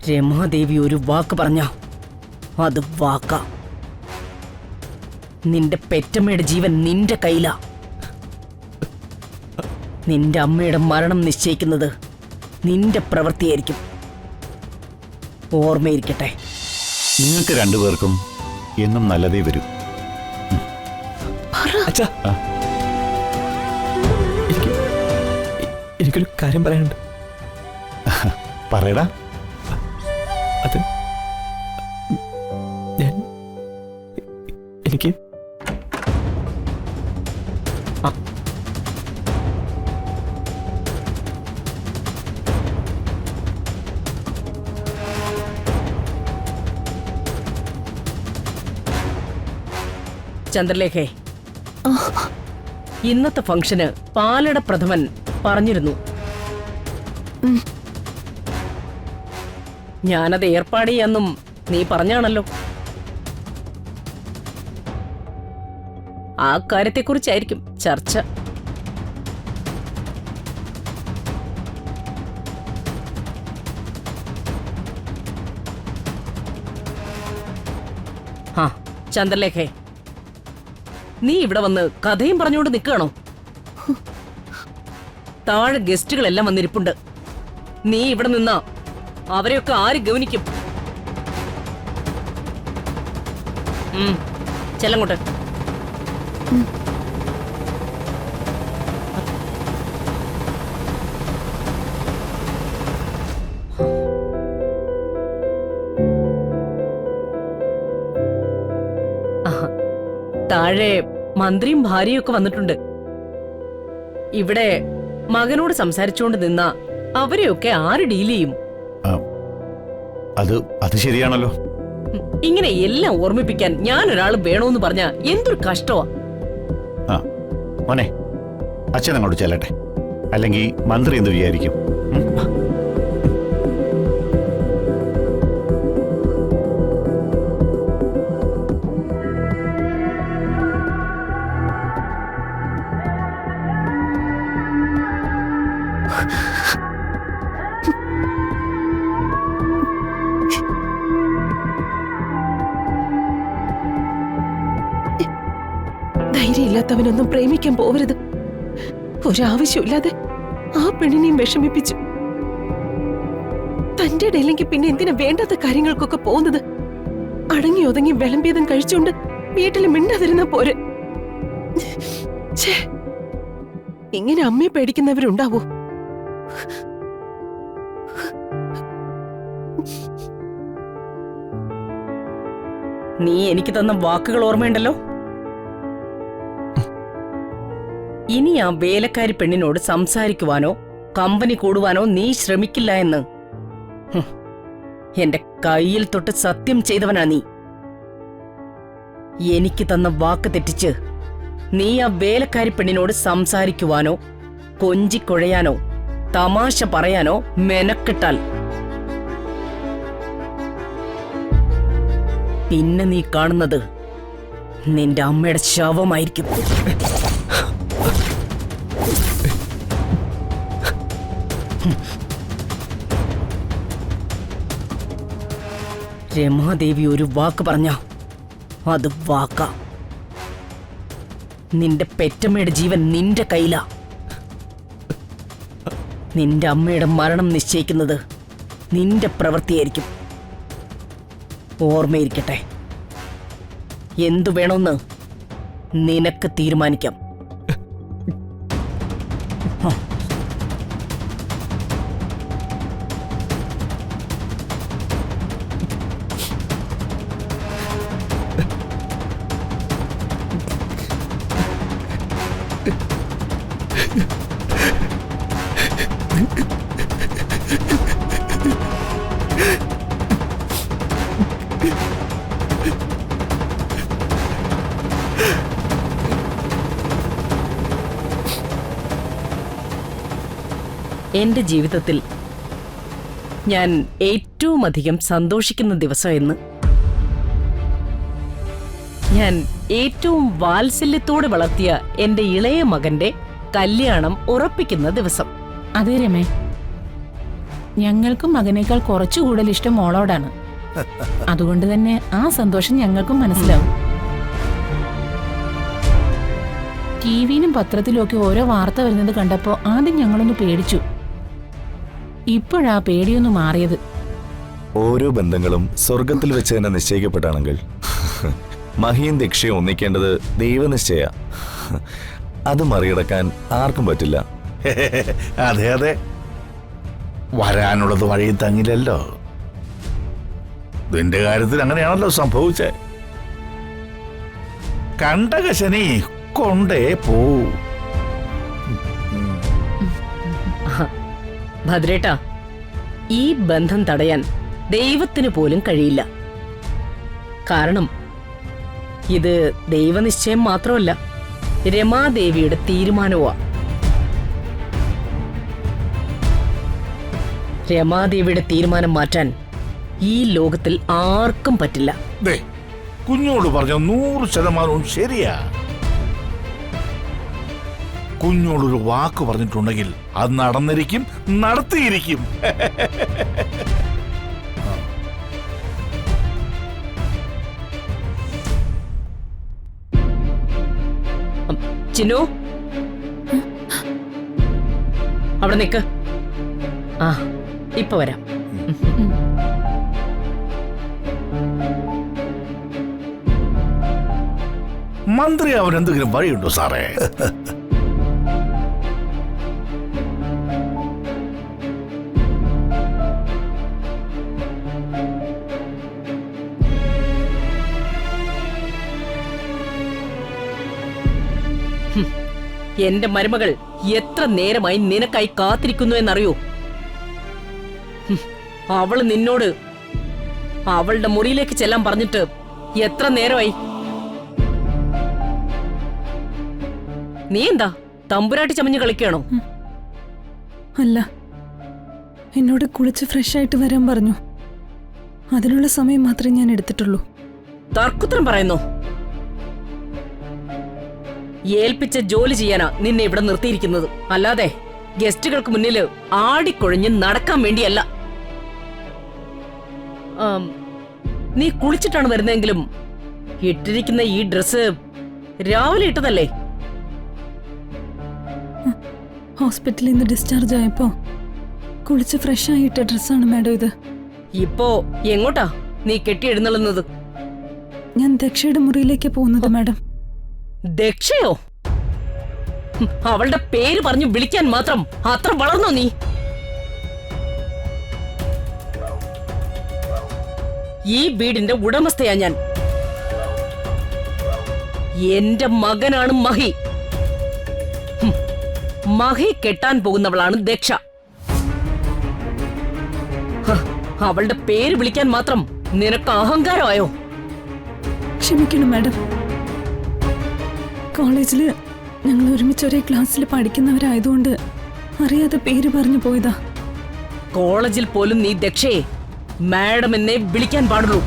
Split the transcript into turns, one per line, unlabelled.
രമാദേവി ഒരു വാക്ക് പറഞ്ഞ അത് വാക്കാ. നിന്റെ പെറ്റമ്മയുടെ ജീവൻ നിന്റെ കയ്യിലാ. നിന്റെ അമ്മയുടെ മരണം നിശ്ചയിക്കുന്നത് നിന്റെ പ്രവൃത്തിയായിരിക്കും. ഓർമ്മയിരിക്കട്ടെ.
നിങ്ങൾക്ക് രണ്ടുപേർക്കും എന്നും നല്ലതേ വരൂ.
എനിക്കൊരു കാര്യം പറയാനുണ്ട്.
പറയടാ.
അത് എനിക്ക്
ചന്ദ്രലേഖേ, ഇന്നത്തെ ഫംഗ്ഷന് പാലട പ്രഥമൻ പറഞ്ഞിരുന്നു. ഞാനത് ഏർപ്പാട് ചെയ്യാന്നും നീ പറഞ്ഞാണല്ലോ. ആ കാര്യത്തെക്കുറിച്ചായിരിക്കും ചർച്ച. ആ ചന്ദ്രലേഖേ, നീ ഇവിടെ വന്ന് കഥയും പറഞ്ഞുകൊണ്ട് നിൽക്കുകയാണോ? താഴെ ഗസ്റ്റുകളെല്ലാം വന്നിരിപ്പുണ്ട്. നീ ഇവിടെ നിന്നാ അവരെയൊക്കെ ആര് ഗവനിക്കും? ചെല്ലങ്ങോട്ട്. താഴെ മന്ത്രിയും ഭാര്യയും ഒക്കെ വന്നിട്ടുണ്ട്. ഇവിടെ മകനോട് സംസാരിച്ചുകൊണ്ട് നിന്ന അവരെയൊക്കെ ആര് ഡീൽ ചെയ്യും?
അത് ശരിയാണല്ലോ.
ഇങ്ങനെ എല്ലാം ഓർമ്മിപ്പിക്കാൻ ഞാൻ ഒരാൾ വേണോന്ന് പറഞ്ഞ എന്തൊരു കഷ്ടമാ.
മോനെ, അച്ഛൻ അങ്ങോട്ട് ചെല്ലട്ടെ, അല്ലെങ്കിൽ മന്ത്രി എന്ത് വിചാരിക്കും?
ധൈര്യമില്ലാത്തവനൊന്നും പ്രേമിക്കാൻ പോവരുത്. ഒരാവശ്യമില്ലാതെ ആ പെണ്ണിനെയും വിഷമിപ്പിച്ചു. തന്റെ ഇടയിലെങ്കിൽ പിന്നെ എന്തിനാ വേണ്ടാത്ത കാര്യങ്ങൾക്കൊക്കെ പോകുന്നത്? അടങ്ങി ഒതുങ്ങി വിളമ്പിയതും കഴിച്ചുകൊണ്ട് വീട്ടിൽ മിണ്ടാതിരുന്ന പോരെ. ഇങ്ങനെ അമ്മയെ പേടിക്കുന്നവരുണ്ടാവോ?
നീ എനിക്ക് തന്ന വാക്കുകൾ ഓർമ്മയുണ്ടല്ലോ. ഇനി ആ വേലക്കാരി പെണ്ണിനോട് സംസാരിക്കുവാനോ കമ്പനി കൂടുവാനോ നീ ശ്രമിക്കില്ല എന്ന് എന്റെ കയ്യിൽ തൊട്ട് സത്യം ചെയ്തവനാ നീ. എനിക്ക് തന്ന വാക്ക് തെറ്റിച്ച് നീ ആ വേലക്കാരി പെണ്ണിനോട് സംസാരിക്കുവാനോ കൊഞ്ചിക്കൊഴയാനോ തമാശ പറയാനോ മെനക്കെട്ടാൽ പിന്നെ നീ കാണുന്നത് നിന്റെ അമ്മയുടെ ശവമായിരിക്കും. രമാദേവി ഒരു വാക്ക് പറഞ്ഞ അത് വാക്കാ. നിന്റെ പെറ്റമ്മയുടെ ജീവൻ നിന്റെ കയ്യിലാ. നിന്റെ അമ്മയുടെ മരണം നിശ്ചയിക്കുന്നത് നിന്റെ പ്രവൃത്തിയായിരിക്കും. ഓർമ്മയിരിക്കട്ടെ. എന്തു വേണമെന്ന് നിനക്ക് തീരുമാനിക്കാം. എന്റെ ജീവിതത്തിൽ ഞാൻ ഏറ്റവും അധികം സന്തോഷിക്കുന്ന ദിവസം എന്ന് ഞാൻ ഏറ്റവും വാത്സല്യത്തോടെ വളർത്തിയ എന്റെ ഇളയ മകന്റെ കല്യാണം ഉറപ്പിക്കുന്ന ദിവസം.
അതെ രമേ, ഞങ്ങൾക്കും മകനേക്കാൾ കുറച്ചു കൂടുതൽ ഇഷ്ടം മോളോടാണ്. അതുകൊണ്ട് തന്നെ ആ സന്തോഷം ഞങ്ങൾക്കും മനസ്സിലാവും. ടിവിയിലും പത്രത്തിലും ഒക്കെ ഓരോ വാർത്ത വരുന്നത് കണ്ടപ്പോ ആദ്യം ഞങ്ങളൊന്ന് പേടിച്ചു. ഇപ്പോഴാ പേടിയൊന്ന് മാറിയത്.
ഓരോ ബന്ധങ്ങളും സ്വർഗത്തിൽ വെച്ച് തന്നെ നിശ്ചയിക്കപ്പെട്ടാണെങ്കിൽ മഹിയും ദക്ഷയും ഒന്നിക്കേണ്ടത് ദൈവനിശ്ചയ. അത് മറികടക്കാൻ ആർക്കും പറ്റില്ല.
അതെ അതെ, വരാനുള്ളത് വഴി തങ്ങില്ലല്ലോ. നിന്റെ കാര്യത്തിൽ അങ്ങനെയാണല്ലോ സംഭവിച്ചേ. കണ്ടകശനി കൊണ്ടേ പോ.
ഭദ്രേട്ടാ, ഈ ബന്ധം തടയാൻ ദൈവത്തിന് പോലും കഴിയില്ല. കാരണം ഇത് ദൈവനിശ്ചയം മാത്രമല്ല, രമാദേവിയുടെ തീരുമാനവുമാ. രമാദേവിയുടെ തീരുമാനം മാറ്റാൻ ഈ ലോകത്തിൽ ആർക്കും പറ്റില്ല.
ദേ, കുഞ്ഞോട് പറഞ്ഞ 100% ശരിയാ. കുഞ്ഞോടൊരു വാക്ക് പറഞ്ഞിട്ടുണ്ടെങ്കിൽ അത് നടന്നിരിക്കും, നടത്തിയിരിക്കും.
ചിന്നു, അവിടെ നിക്ക്. ആ, ഇപ്പൊ വരാം.
മന്ത്രി അവൻ എന്തെങ്കിലും വഴിയുണ്ടോ സാറേ?
എന്റെ മരുമകൾ എത്ര നേരമായി നിനക്കായി കാത്തിരിക്കുന്നു എന്നറിയോ? അവള് നിന്നോട് അവളുടെ മുറിയിലേക്ക് ചെല്ലാൻ പറഞ്ഞിട്ട് എത്ര നേരമായി? നീ എന്താ തമ്പുരാട്ടി ചമഞ്ഞ് കളിക്കുകയാണോ?
അല്ല, എന്നോട് കുളിച്ച് ഫ്രഷ് ആയിട്ട് വരാൻ പറഞ്ഞു. അതിനുള്ള സമയം മാത്രമേ ഞാൻ എടുത്തിട്ടുള്ളൂ.
തർക്കുത്തരം പറയുന്നോ? ഏൽപ്പിച്ച ജോലി ചെയ്യാനാ നിന്നെ ഇവിടെ നിർത്തിയിരിക്കുന്നത്, അല്ലാതെ ഗസ്റ്റുകൾക്ക് മുന്നിൽ ആടിക്കൊഴിഞ്ഞ് നടക്കാൻ വേണ്ടിയല്ല. നീ കുളിച്ചിട്ടാണ് വരുന്നതെങ്കിലും ഇട്ടിരിക്കുന്ന ഈ ഡ്രസ് രാവിലെ ഇട്ടതല്ലേ?
ഹോസ്പിറ്റലിൽ നിന്ന് ഡിസ്ചാർജ് ആയപ്പോ കുളിച്ച് ഫ്രഷ് ആയിട്ട ഡ്രസ്സാണ് മാഡം ഇത്.
ഇപ്പോ എങ്ങോട്ടാ നീ കെട്ടി എഴുന്നള്ളുന്നത്?
ഞാൻ ദക്ഷയുടെ മുറിയിലേക്ക് പോകുന്നത് മാഡം.
ദക്ഷയോ? അവളുടെ പേര് പറഞ്ഞു വിളിക്കാൻ മാത്രം അത്ര വളർന്നോ നീ? ഈ വീടിന്റെ ഉടമസ്ഥയാ ഞാൻ. എന്റെ മകനാണ് മഹി. മഹി കെട്ടാൻ പോകുന്നവളാണ് ദക്ഷ. അവളുടെ പേര് വിളിക്കാൻ മാത്രം നിനക്ക് അഹങ്കാരമായോ?
ക്ഷമിക്കണം മാഡം. കോളേജില് ഞങ്ങൾ ഒരുമിച്ച് ഒരേ ക്ലാസ്സിൽ പഠിക്കുന്നവരായതുകൊണ്ട് അറിയാതെ പേര് പറഞ്ഞു പോയതാ.
കോളേജിൽ പോലും നീ ദക്ഷയെ മാഡം എന്നെ വിളിക്കാൻ പാടുള്ളൂ.